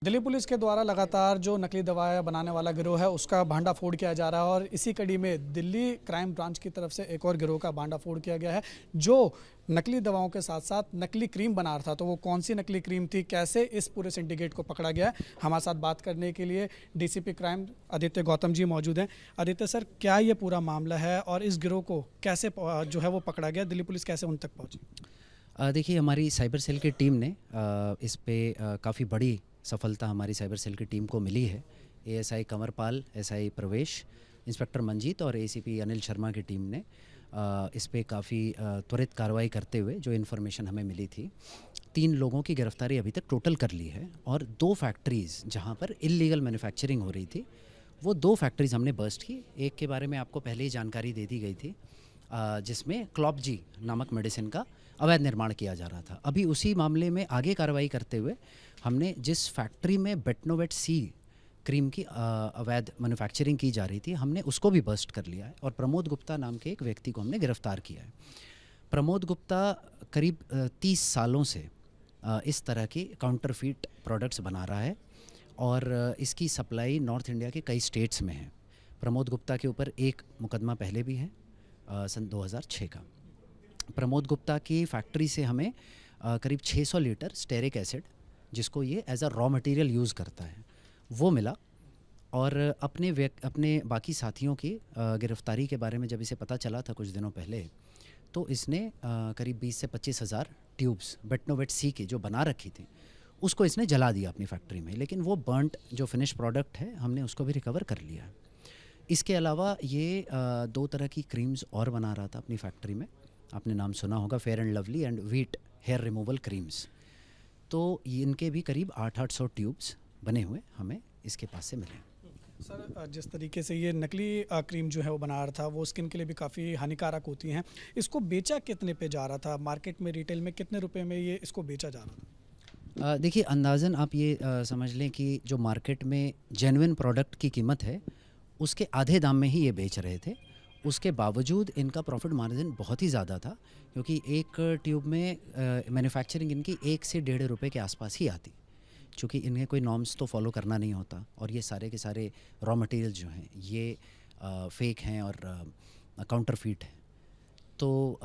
Delhi police के द्वारा लगातार जो नकली दवाएं बनाने वाला गिरोह है उसका भांडाफोड़ किया जा रहा है और इसी कड़ी में दिल्ली क्राइम ब्रांच की तरफ से एक और गिरोह का भांडाफोड़ किया गया है जो नकली दवाओं के साथ साथ नकली क्रीम बना रहा था। तो वो कौन सी नकली क्रीम थी, कैसे इस पूरे सिंडिकेट को पकड़ा गया है, हमारे साथ बात करने के लिए डीसीपी क्राइम आदित्य गौतम जी मौजूद हैं। आदित्य सर, क्या ये पूरा मामला है और इस गिरोह को कैसे जो है वो पकड़ा गया, दिल्ली पुलिस कैसे उन तक पहुँची? देखिए, हमारी साइबर सेल की टीम ने इस पे काफ़ी बड़ी सफलता हमारी साइबर सेल की टीम को मिली है। एएसआई कंवरपाल, एसआई प्रवेश, इंस्पेक्टर मंजीत और एसीपी अनिल शर्मा की टीम ने इस पे काफ़ी त्वरित कार्रवाई करते हुए जो इन्फॉर्मेशन हमें मिली थी, 3 लोगों की गिरफ्तारी अभी तक टोटल कर ली है और 2 फैक्ट्रीज़ जहाँ पर इल्लीगल मैन्युफैक्चरिंग हो रही थी वो 2 फैक्ट्रीज़ हमने बर्स्ट की। एक के बारे में आपको पहले ही जानकारी दे दी गई थी जिसमें क्लॉपजी नामक मेडिसिन का अवैध निर्माण किया जा रहा था। अभी उसी मामले में आगे कार्रवाई करते हुए हमने जिस फैक्ट्री में बेटनोवेट सी क्रीम की अवैध मैन्युफैक्चरिंग की जा रही थी, हमने उसको भी बर्स्ट कर लिया है और प्रमोद गुप्ता नाम के एक व्यक्ति को हमने गिरफ्तार किया है। प्रमोद गुप्ता करीब 30 सालों से इस तरह की काउंटरफीट प्रोडक्ट्स बना रहा है और इसकी सप्लाई नॉर्थ इंडिया के कई स्टेट्स में है। प्रमोद गुप्ता के ऊपर एक मुकदमा पहले भी है सन 2006 का। प्रमोद गुप्ता की फैक्ट्री से हमें करीब 600 लीटर स्टेरिक एसिड, जिसको ये as a raw material use करता है, वो मिला। और अपने बाकी साथियों की गिरफ्तारी के बारे में जब इसे पता चला था कुछ दिनों पहले, तो इसने करीब 20 से 25 हज़ार ट्यूब्स बेटनोवेट सी की जो बना रखी थी उसको इसने जला दिया अपनी फैक्ट्री में। लेकिन वो बर्न्ट जो फिनिश प्रोडक्ट है हमने उसको भी रिकवर कर लिया है। इसके अलावा ये 2 तरह की क्रीम्स और बना रहा था अपनी फैक्ट्री में। आपने नाम सुना होगा, Fair and Lovely and Veet hair removal creams. तो इनके भी करीब 800 ट्यूब्स बने हुए हमें इसके पास से मिले। सर, जिस तरीके से ये नकली क्रीम जो है वो बना रहा था वो स्किन के लिए भी काफ़ी हानिकारक होती हैं। इसको बेचा कितने पे जा रहा था मार्केट में, रिटेल में कितने रुपए में ये इसको बेचा जा रहा था? देखिए, अंदाज़न आप ये समझ लें कि जो मार्केट में जेन्युइन प्रोडक्ट की कीमत है उसके आधे दाम में ही ये बेच रहे थे। उसके बावजूद इनका प्रॉफिट मार्जिन बहुत ही ज़्यादा था, क्योंकि एक ट्यूब में मैन्युफैक्चरिंग इनकी 1 से 1.5 रुपये के आसपास ही आती, चूँकि इन्हें कोई नॉर्म्स तो फॉलो करना नहीं होता और ये सारे के सारे रॉ मटेरियल जो हैं ये फेक हैं और काउंटरफीट हैं। तो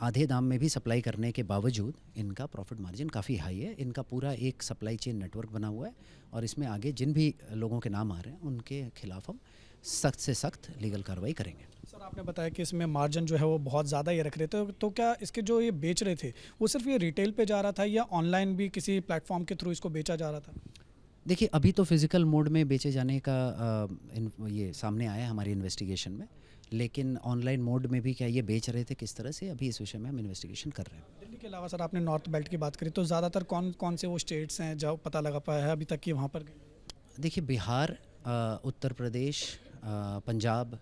आधे दाम में भी सप्लाई करने के बावजूद इनका प्रॉफिट मार्जिन काफ़ी हाई है। इनका पूरा एक सप्लाई चेन नेटवर्क बना हुआ है और इसमें आगे जिन भी लोगों के नाम आ रहे हैं उनके खिलाफ हम सख्त से सख्त लीगल कार्रवाई करेंगे। सर, आपने बताया कि इसमें मार्जिन जो है वो बहुत ज़्यादा ये रख रहे थे, तो क्या इसके जो ये बेच रहे थे वो सिर्फ ये रिटेल पे जा रहा था या ऑनलाइन भी किसी प्लेटफॉर्म के थ्रू इसको बेचा जा रहा था? देखिए, अभी तो फिज़िकल मोड में बेचे जाने का ये सामने आया है हमारी इन्वेस्टिगेशन में, लेकिन ऑनलाइन मोड में भी क्या ये बेच रहे थे, किस तरह से, अभी इस विषय में हम इन्वेस्टिगेशन कर रहे हैं। दिल्ली के अलावा सर आपने नॉर्थ बेल्ट की बात करी, तो ज़्यादातर कौन कौन से वो स्टेट्स हैं जहाँ पता लगा पाया है अभी तक कि वहाँ पर गए? देखिए, बिहार, उत्तर प्रदेश, पंजाब,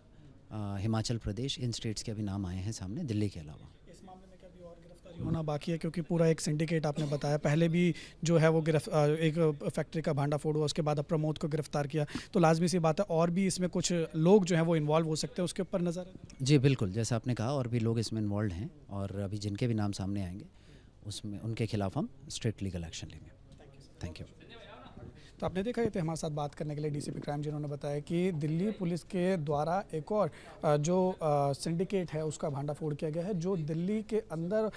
हिमाचल प्रदेश, इन स्टेट्स के अभी नाम आए हैं सामने, दिल्ली के अलावा। इस मामले में क्या भी और गिरफ्तारी होना बाकी है, क्योंकि पूरा एक सिंडिकेट आपने बताया, पहले भी जो है वो एक फैक्ट्री का भांडाफोड़ हुआ, उसके बाद अब प्रमोद को गिरफ्तार किया, तो लाजमी सी बात है और भी इसमें कुछ लोग जो हैं वो इन्वॉल्व हो सकते हैं, उसके ऊपर नज़र है? जी बिल्कुल, जैसा आपने कहा, और भी लोग इसमें इन्वॉल्व हैं और अभी जिनके भी नाम सामने आएंगे उसमें उनके खिलाफ हम स्ट्रिक्ट लीगल एक्शन लेंगे। Thank you. तो आपने देखा, ये थे हमारे साथ बात करने के लिए डीसीपी क्राइम, जिन्होंने बताया कि दिल्ली पुलिस के द्वारा एक और जो सिंडिकेट है उसका भांडाफोड़ किया गया है, जो दिल्ली के अंदर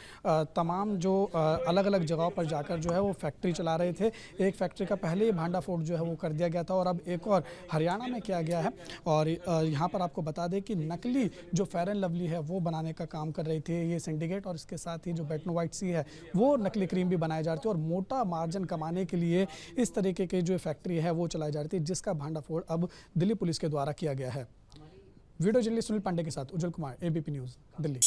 तमाम जो अलग अलग जगहों पर जाकर जो है वो फैक्ट्री चला रहे थे। एक फैक्ट्री का पहले ही भांडाफोड़ जो है वो कर दिया गया था और अब एक और हरियाणा में किया गया है। और यहाँ पर आपको बता दें कि नकली जो फेयर एंड लवली है वो बनाने का काम कर रही थी ये सिंडिकेट, और इसके साथ ही जो बेटनोवेट सी है वो नकली क्रीम भी बनाए जा रहे थे और मोटा मार्जिन कमाने के लिए इस तरीके के जो फैक्ट्री है वो चलाई जा रही थी, जिसका भांडाफोड़ अब दिल्ली पुलिस के द्वारा किया गया है। वीडियो जर्नलिस्ट सुनील पांडे के साथ उज्जवल कुमार, एबीपी न्यूज़, दिल्ली।